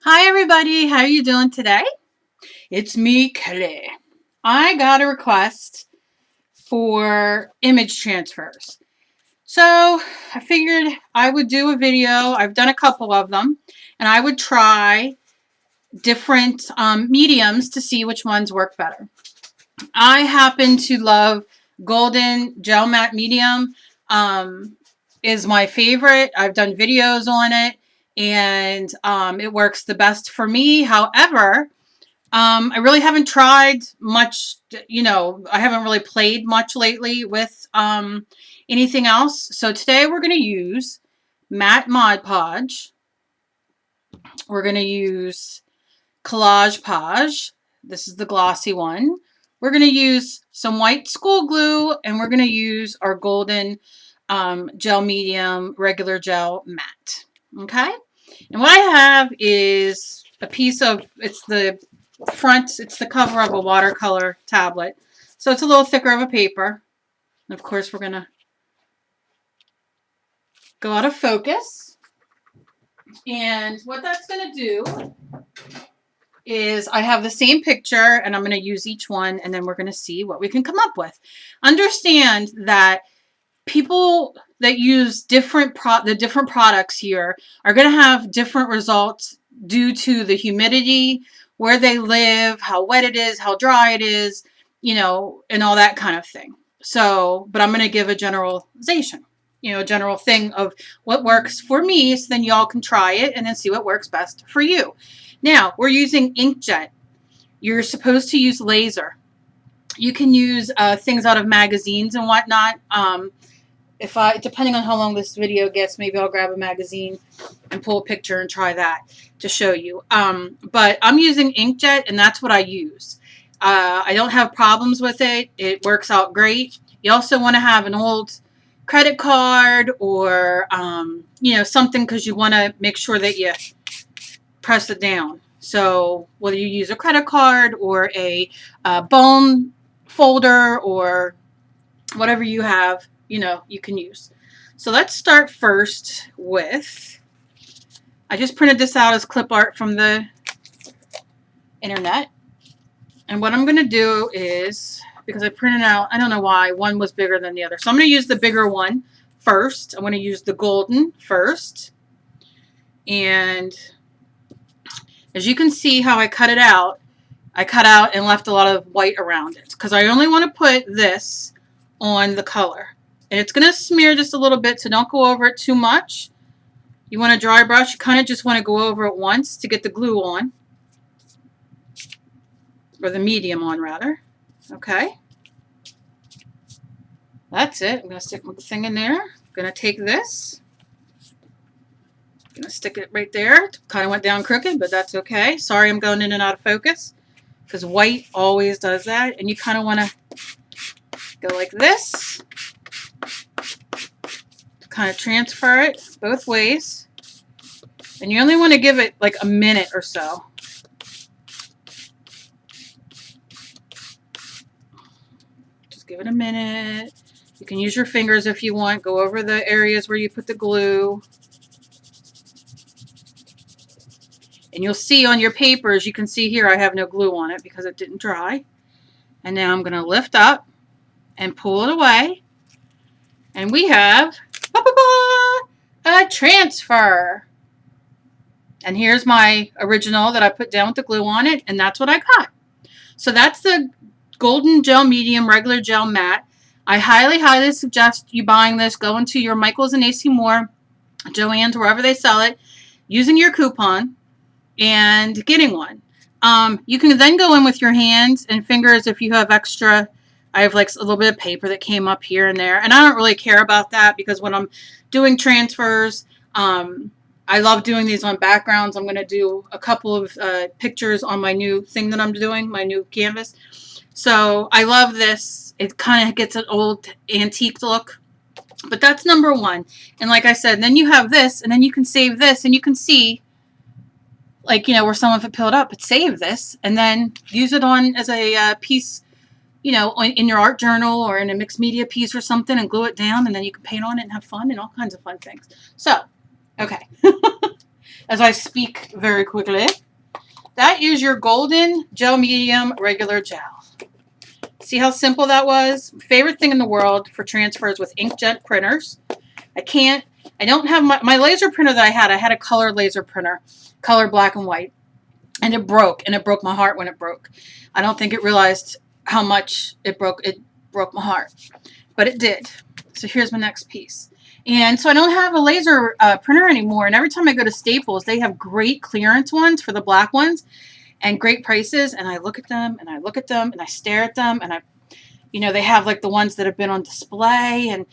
Hi everybody, how are you doing today? It's me, Kelly. I got a request for image transfers. So I figured I would do a video. I've done a couple of them, and I would try different mediums to see which ones work better. I happen to love golden gel matte medium. Is my favorite. I've done videos on it, and it works the best for me. However, I really haven't tried much, I haven't really played much lately with anything else. So today we're going to use matte Mod Podge. We're going to use Collage Podge. This is the glossy one. We're going to use some white school glue, and we're going to use our golden gel medium regular gel matte. Okay? And what I have is a piece of, it's the cover of a watercolor tablet. So it's a little thicker of a paper. And of course, we're going to go out of focus. And what that's going to do is I have the same picture, and I'm going to use each one, and then we're going to see what we can come up with. Understand that people that use the different products here are going to have different results due to the humidity, where they live, how wet it is, how dry it is, and all that kind of thing. So, but I'm going to give a generalization, a general thing of what works for me, so then y'all can try it and then see what works best for you. Now, we're using INKJET. You're supposed to use laser. You can use things out of magazines and whatnot. Depending on how long this video gets, maybe I'll grab a magazine and pull a picture and try that to show you. But I'm using INKJET, and that's what I use. I don't have problems with it. It works out great. You also want to have an old credit card or, something, because you want to make sure that you press it down. So whether you use a credit card or a bone folder or whatever you have, you can use. So let's start first with, I just printed this out as clip art from the internet. And what I'm going to do is, because I printed out, I don't know why, one was bigger than the other. So I'm going to use the bigger one first. I'm going to use the golden first. And as you can see how I cut it out, I cut out and left a lot of white around it, because I only want to put this on the color. And it's going to smear just a little bit, so don't go over it too much. You want a dry brush, you kind of just want to go over it once to get the glue on. Or the medium on, rather. Okay. That's it. I'm going to stick my thing in there. I'm going to take this. I'm going to stick it right there. Kind of went down crooked, but that's okay. Sorry I'm going in and out of focus, because white always does that. And you kind of want to go like this. Kind of transfer it both ways. And you only want to give it like a minute or so. Just give it a minute. You can use your fingers if you want. Go over the areas where you put the glue. And you'll see on your papers, you can see here I have no glue on it because it didn't dry. And now I'm going to lift up and pull it away. And we have a transfer. And here's my original that I put down with the glue on it, and that's what I got. So that's the golden gel medium regular gel matte. I highly, highly suggest you buying this. Go into your Michael's and AC Moore, Joann's, wherever they sell it, using your coupon and getting one. You can then go in with your hands and fingers if you have extra. I have like a little bit of paper that came up here and there, and I don't really care about that, because when I'm doing transfers, I love doing these on backgrounds. I'm going to do a couple of pictures on my new thing that I'm doing, my new canvas. So I love this. It kind of gets an old antique look, but that's number one. And like I said, then you have this, and then you can save this, and you can see, like, where some of it peeled up, but save this and then use it on as a piece, in your art journal or in a mixed media piece or something, and glue it down, and then you can paint on it and have fun and all kinds of fun things. So, okay. as I speak very quickly. That is your golden gel medium regular gel. See how simple that was? Favorite thing in the world for transfers with inkjet printers. I don't have my laser printer that I had a color laser printer, color black and white, and it broke my heart when it broke. I don't think it realized how much it broke my heart, but it did. So here's my next piece. And so I don't have a laser printer anymore, and every time I go to Staples, they have great clearance ones for the black ones and great prices, and I look at them and I look at them and I stare at them, and they have like the ones that have been on display, and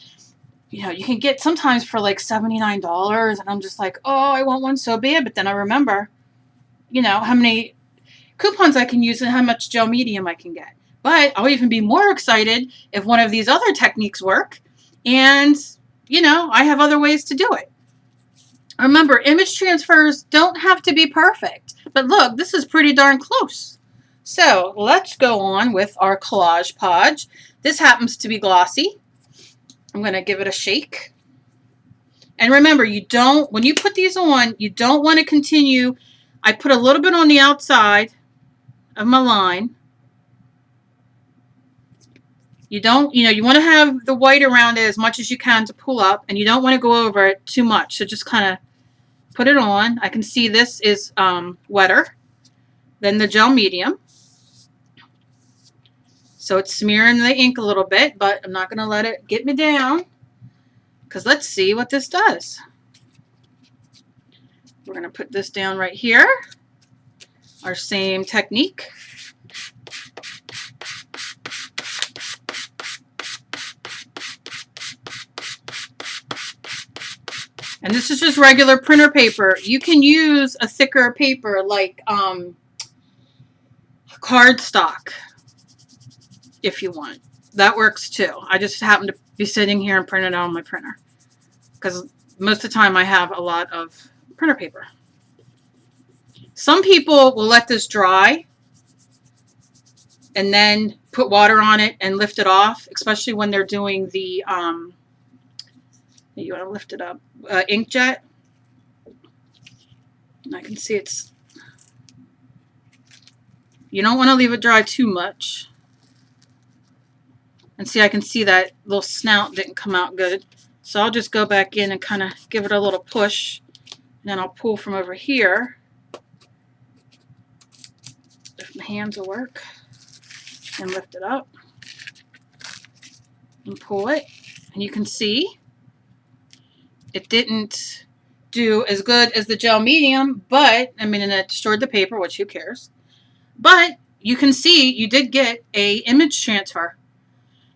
you can get sometimes for like $79, and I'm just like, oh, I want one so bad. But then I remember, how many coupons I can use and how much gel medium I can get. But I'll even be more excited if one of these other techniques work, and I have other ways to do it. Remember, image transfers don't have to be perfect, but look, this is pretty darn close. So let's go on with our Collage Podge. This happens to be glossy. I'm going to give it a shake. And remember, when you put these on, you don't want to continue. I put a little bit on the outside of my line. You want to have the white around it as much as you can to pull up, and you don't want to go over it too much. So just kind of put it on. I can see this is wetter than the gel medium. So it's smearing the ink a little bit, but I'm not going to let it get me down, because let's see what this does. We're going to put this down right here. Our same technique. And this is just regular printer paper. You can use a thicker paper like cardstock if you want. That works too. I just happen to be sitting here and printing it on my printer, because most of the time I have a lot of printer paper. Some people will let this dry and then put water on it and lift it off, especially when they're doing the you want to lift it up, INKJET. And I can see you don't want to leave it dry too much. And see, I can see that little snout didn't come out good. So I'll just go back in and kind of give it a little push. And then I'll pull from over here, if my hands will work, and lift it up and pull it. And you can see it didn't do as good as the gel medium, but, and it destroyed the paper, which who cares? But you can see you did get a image transfer.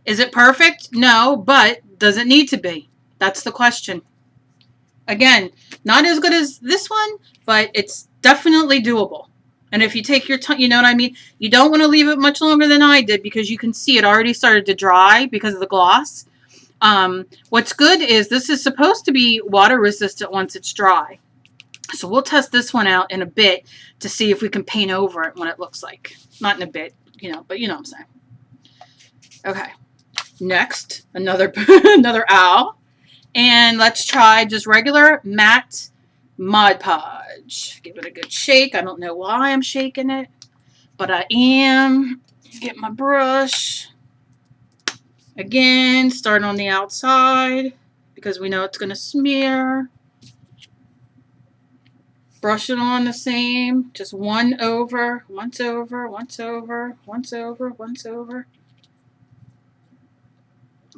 Is it perfect? No, but does it need to be? That's the question. Again, not as good as this one, but it's definitely doable. And if you take your time, you know what I mean? You don't want to leave it much longer than I did, because you can see it already started to dry because of the gloss. What's good is this is supposed to be water resistant once it's dry. So we'll test this one out in a bit to see if we can paint over it what it looks like. Not in a bit, but you know what I'm saying. Okay. Next, another owl. And let's try just regular matte Mod Podge. Give it a good shake. I don't know why I'm shaking it, but I am. Get my brush. Again, start on the outside because we know it's going to smear. Brush it on the same. Just once over, once over, once over, once over, once over.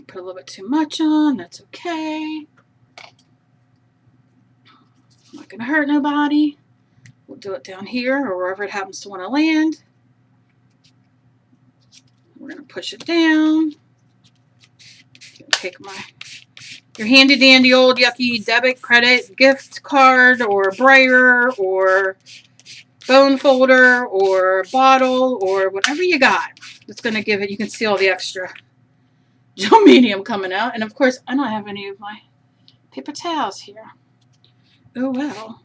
Put a little bit too much on. That's okay. Not going to hurt nobody. We'll do it down here or wherever it happens to want to land. We're going to push it down. Take your handy dandy old yucky debit, credit, gift card, or brayer, or bone folder, or bottle, or whatever you got. It's going to give it, you can see all the extra gel medium coming out. And of course, I don't have any of my paper towels here. Oh well.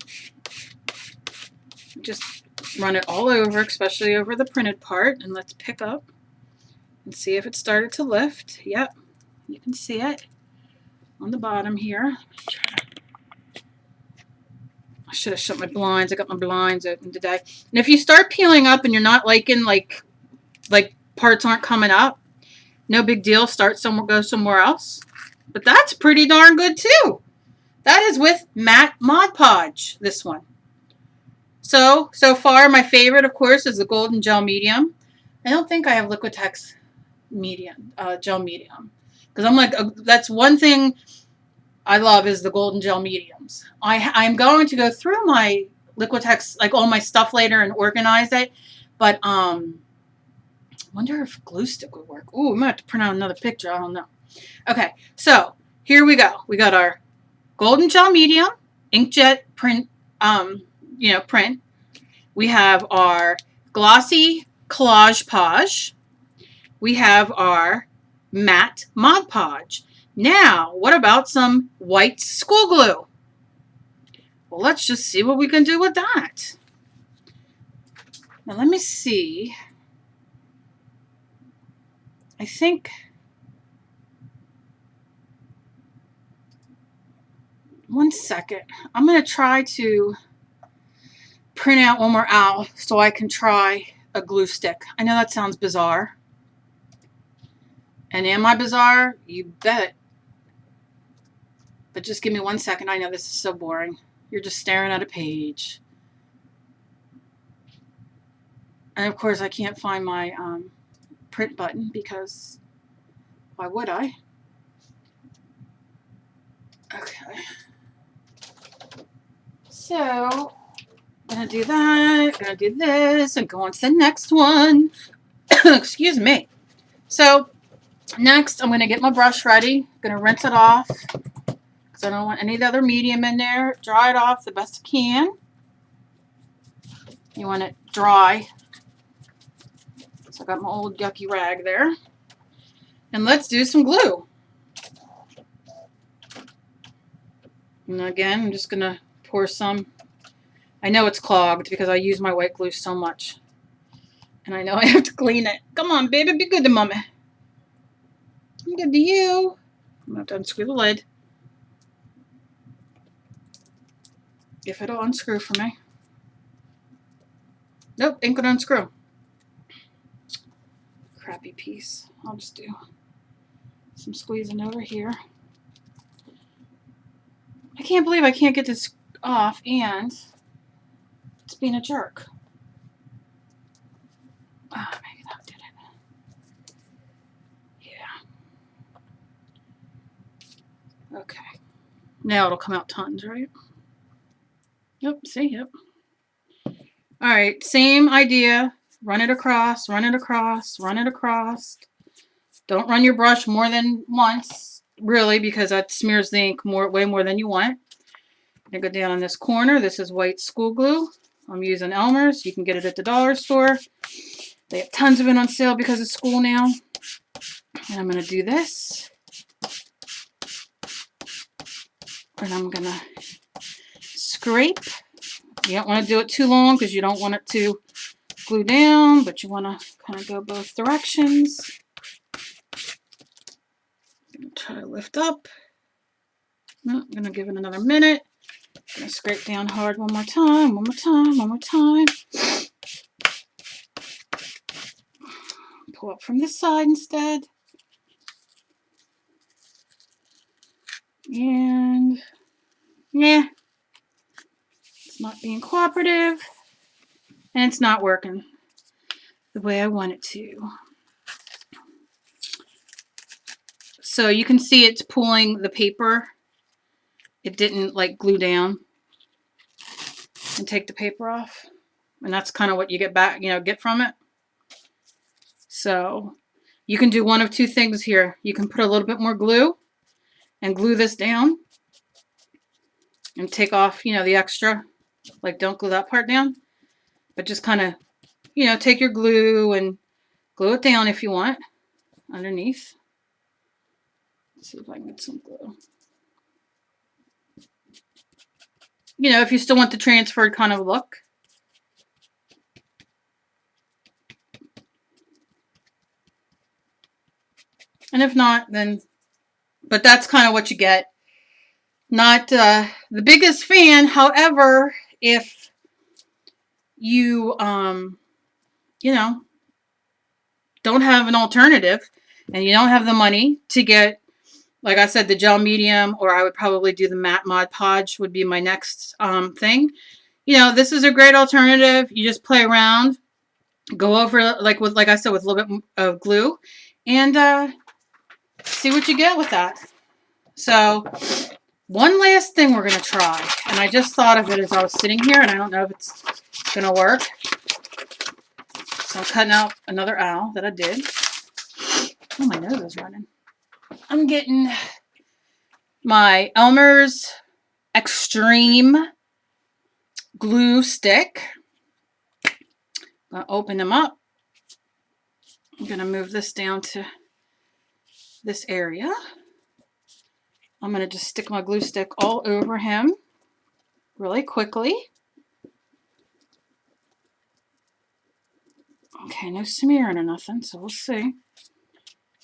Just run it all over, especially over the printed part, and let's pick up and see if it started to lift. Yep, you can see it on the bottom here. I'll should have shut my blinds. I got my blinds open today. And if you start peeling up and you're not liking, like parts aren't coming up, no big deal. Start somewhere, go somewhere else. But that's pretty darn good too. That is with matte Mod Podge, this one. So far my favorite, of course, is the Golden Gel Medium. I don't think I have Liquitex medium, gel medium. Because I'm like, that's one thing I love is the Golden Gel Mediums. I'm going to go through my Liquitex, like all my stuff later and organize it. But I wonder if glue stick would work. Ooh, I'm going to have to print out another picture. I don't know. Okay, so here we go. We got our Golden Gel Medium, inkjet print, print. We have our glossy Collage Podge. We have our matte Mod Podge. Now, what about some white school glue? Well, let's just see what we can do with that. Now, let me see. I think one second. I'm going to try to print out one more owl so I can try a glue stick. I know that sounds bizarre. And am I bizarre? You bet. But just give me 1 second. I know this is so boring. You're just staring at a page. And of course I can't find my print button because why would I? Okay. So I'm gonna do that, gonna do this, and go on to the next one. Excuse me. So next I'm gonna get my brush ready, gonna rinse it off. I don't want any of the other medium in there. Dry it off the best you can. You want it dry. So I got my old yucky rag there. And let's do some glue. And again, I'm just going to pour some. I know it's clogged because I use my white glue so much. And I know I have to clean it. Come on, baby, be good to mommy. I'm good to you. I'm going to have to unscrew the lid. If it'll unscrew for me. Nope, ain't gonna unscrew. Crappy piece. I'll just do some squeezing over here. I can't believe I can't get this off and it's being a jerk. Oh, maybe that did it. Yeah. Okay. Now it'll come out tons, right? Yep, see, yep. All right, same idea. Run it across, run it across, run it across. Don't run your brush more than once, really, because that smears the ink way more than you want. I'm going to go down on this corner. This is white school glue. I'm using Elmer's. You can get it at the dollar store. They have tons of it on sale because it's school now. And I'm going to do this. And I'm going to scrape. You don't want to do it too long because you don't want it to glue down, but you want to kind of go both directions. I'm going to try to lift up. No, I'm going to give it another minute. I'm going to scrape down hard one more time, one more time, one more time. Pull up from this side instead. And yeah. Not being cooperative, and it's not working the way I want it to. So you can see it's pulling the paper. It didn't like glue down and take the paper off, and that's kind of what you get back, get from it. So you can do one of two things here. You can put a little bit more glue and glue this down and take off, the extra. Like, don't glue that part down, but just kind of, take your glue and glue it down if you want underneath. Let's see if I can get some glue. If you still want the transferred kind of look. And if not, then, but that's kind of what you get. Not the biggest fan, however, if you, you know, don't have an alternative and you don't have the money to get, like I said, the gel medium, or I would probably do the matte Mod Podge would be my next thing. You know, this is a great alternative. You just play around, go over, like I said, with a little bit of glue, and see what you get with that. So one last thing we're going to try, and I just thought of it as I was sitting here, and I don't know if it's going to work. So I'm cutting out another owl that I did. Oh, my nose is running. I'm getting my Elmer's Extreme glue stick. I'm going to open them up. I'm going to move this down to this area. I'm going to just stick my glue stick all over him really quickly. Okay, no smearing or nothing, so we'll see.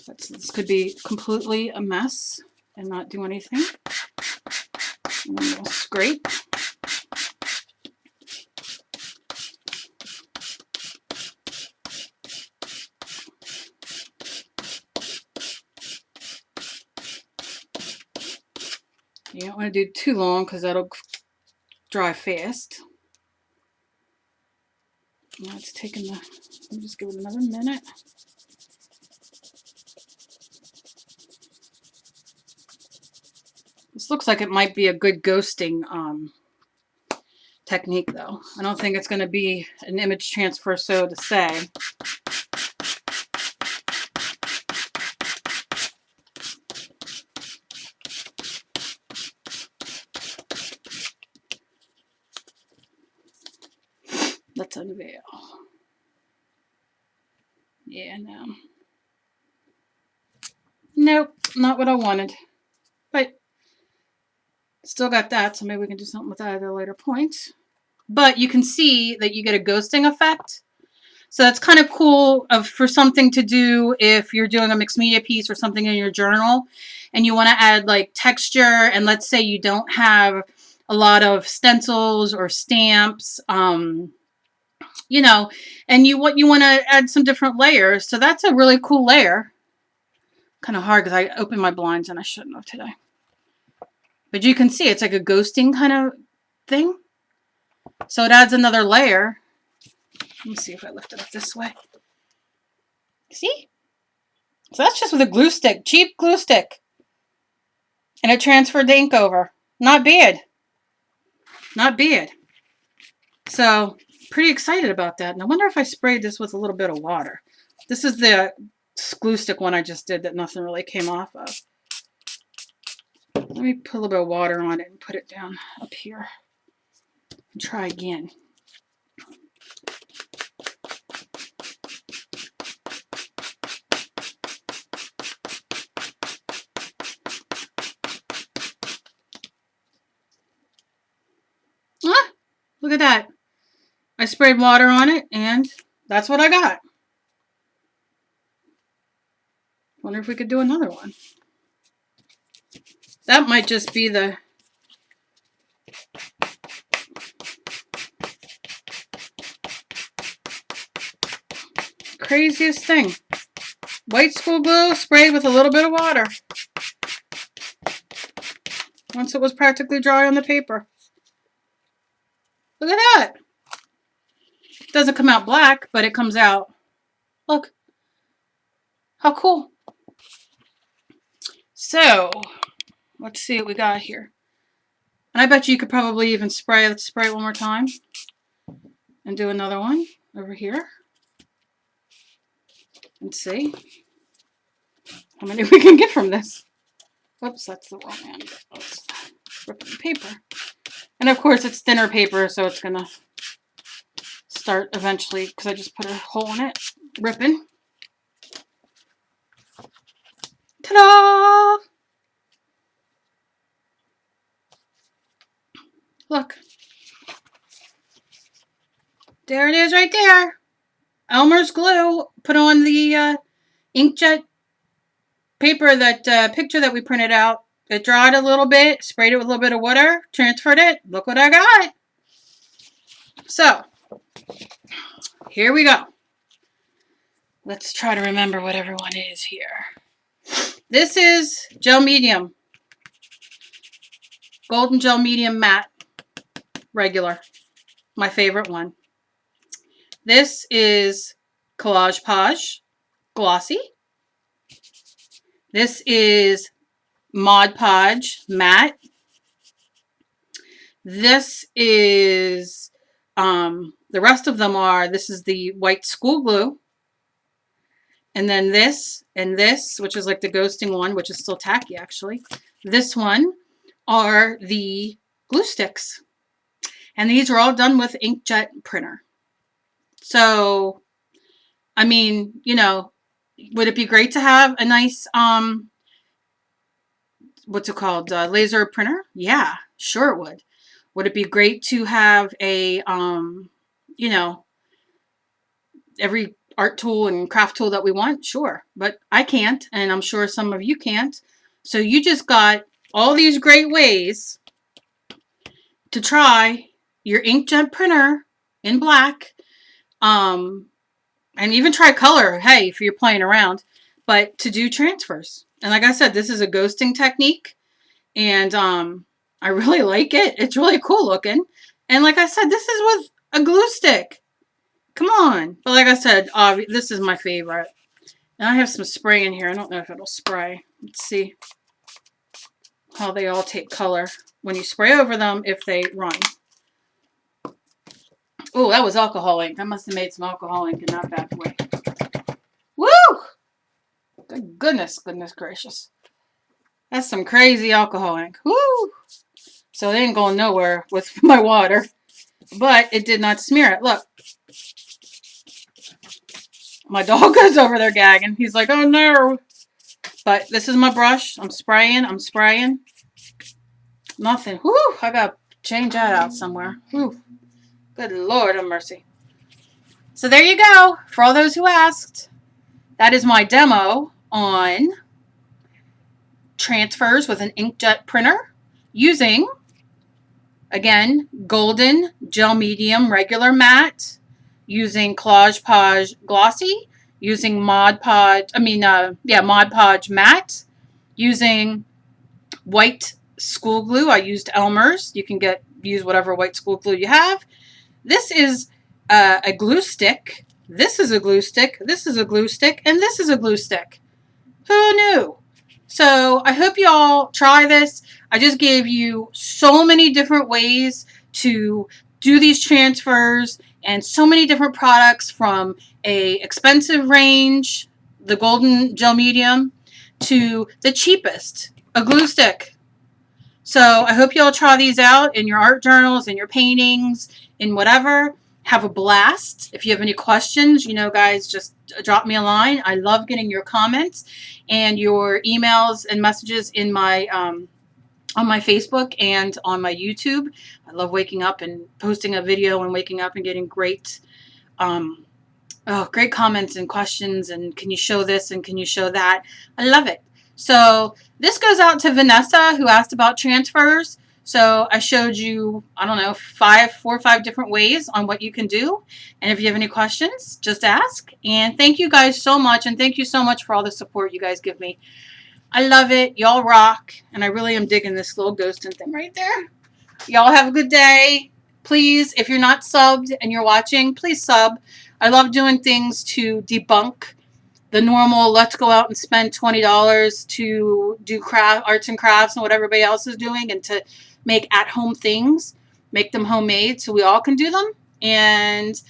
This could be completely a mess and not do anything. And then we'll scrape. You don't want to do too long because that'll dry fast. Now it's taking the, let me just give it another minute. This looks like it might be a good ghosting technique though. I don't think it's going to be an image transfer, so to say. Let's unveil. Yeah, no. Nope, not what I wanted. But still got that, so maybe we can do something with that at a later point. But you can see that you get a ghosting effect. So that's kind of cool for something to do if you're doing a mixed media piece or something in your journal and you want to add like texture, and let's say you don't have a lot of stencils or stamps, you know, and you want to add some different layers. So that's a really cool layer. Kind of hard because I opened my blinds and I shouldn't have today. But you can see it's like a ghosting kind of thing. So it adds another layer. Let me see if I lift it up this way. See? So that's just with a glue stick, cheap glue stick. And it transferred the ink over. Not bad. Not bad. So pretty excited about that. And I wonder if I sprayed this with a little bit of water. This is the glue stick one I just did that nothing really came off of. Let me put a little bit of water on it and put it down up here. And try again. Ah, look at that. I sprayed water on it and that's what I got. Wonder if we could do another one. That might just be the craziest thing. White school glue sprayed with a little bit of water. Once it was practically dry on the paper. Look at that. It doesn't come out black, but it comes out. Look. How cool. So, let's see what we got here. And I bet you could probably even spray. Let's spray it one more time. And do another one over here. And see how many we can get from this. Oops, that's the wrong end. Let's rip the paper. And of course it's thinner paper, so it's gonna start eventually, because I just put a hole in it. Ripping. Ta-da! Look. There it is right there. Elmer's glue. Put on the inkjet paper, that picture that we printed out. It dried a little bit. Sprayed it with a little bit of water. Transferred it. Look what I got. So, here we go. Let's try to remember what everyone is here. This is gel medium. Golden gel medium matte. Regular. My favorite one. This is Collage Podge. Glossy. This is Mod Podge matte. This is, the rest of them are, this is the white school glue. And then this and this, which is like the ghosting one, which is still tacky actually. This one are the glue sticks. And these are all done with inkjet printer. So, I mean, you know, would it be great to have a nice, what's it called, laser printer? Yeah, sure it would. Would it be great to have a, you know, every art tool and craft tool that we want? Sure. But I can't, and I'm sure some of you can't. So you just got all these great ways to try your inkjet printer in black, and even try color, hey, if you're playing around, but to do transfers. And like I said, this is a ghosting technique, and I really like it. It's really cool looking. And like I said, this is with a glue stick. Come on. But like I said, this is my favorite. And I have some spray in here. I don't know if it'll spray. Let's see how they all take color when you spray over them if they run. Oh, that was alcohol ink. I must have made some alcohol ink in that bad boy. Woo! Good goodness, goodness gracious. That's some crazy alcohol ink. Woo! So it ain't going nowhere with my water. But it did not smear it. Look. My dog goes over there gagging. He's like, oh no. But this is my brush. I'm spraying. I'm spraying. Nothing. Whew. I got to change that out somewhere. Whew. Good Lord have mercy. So there you go. For all those who asked, that is my demo on transfers with an inkjet printer using, again, golden gel medium regular matte, using Collage Podge Glossy, using Mod Podge, Mod Podge matte, using white school glue. I used Elmer's. You can use whatever white school glue you have. This is a glue stick. This is a glue stick. This is a glue stick. And this is a glue stick. Who knew? So I hope you all try this. I just gave you so many different ways to do these transfers and so many different products from a expensive range, the golden gel medium, to the cheapest, a glue stick. So I hope you all try these out in your art journals, in your paintings, in whatever. Have a blast. If you have any questions, you know, guys, just drop me a line. I love getting your comments and your emails and messages in my on my Facebook and on my YouTube. I love waking up and posting a video and waking up and getting great great comments and questions and can you show this and can you show that. I love it. So this goes out to Vanessa, who asked about transfers. So I showed you, I don't know, 4 or 5 different ways on what you can do. And if you have any questions, just ask. And thank you guys so much. And thank you so much for all the support you guys give me. I love it. Y'all rock. And I really am digging this little ghosting thing right there. Y'all have a good day. Please, if you're not subbed and you're watching, please sub. I love doing things to debunk the normal, let's go out and spend $20 to do arts and crafts and what everybody else is doing, and to make at-home things, make them homemade so we all can do them, and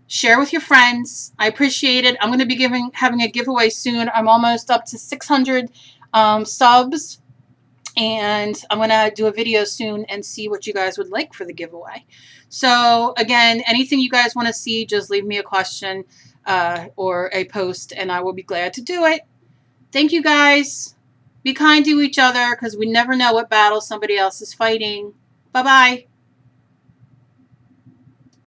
share with your friends. I appreciate it. I'm going to be having a giveaway soon. I'm almost up to 600 subs, and I'm going to do a video soon and see what you guys would like for the giveaway. So again, anything you guys want to see, just leave me a question or a post, and I will be glad to do it. Thank you guys. Be kind to each other, because we never know what battle somebody else is fighting. Bye-bye.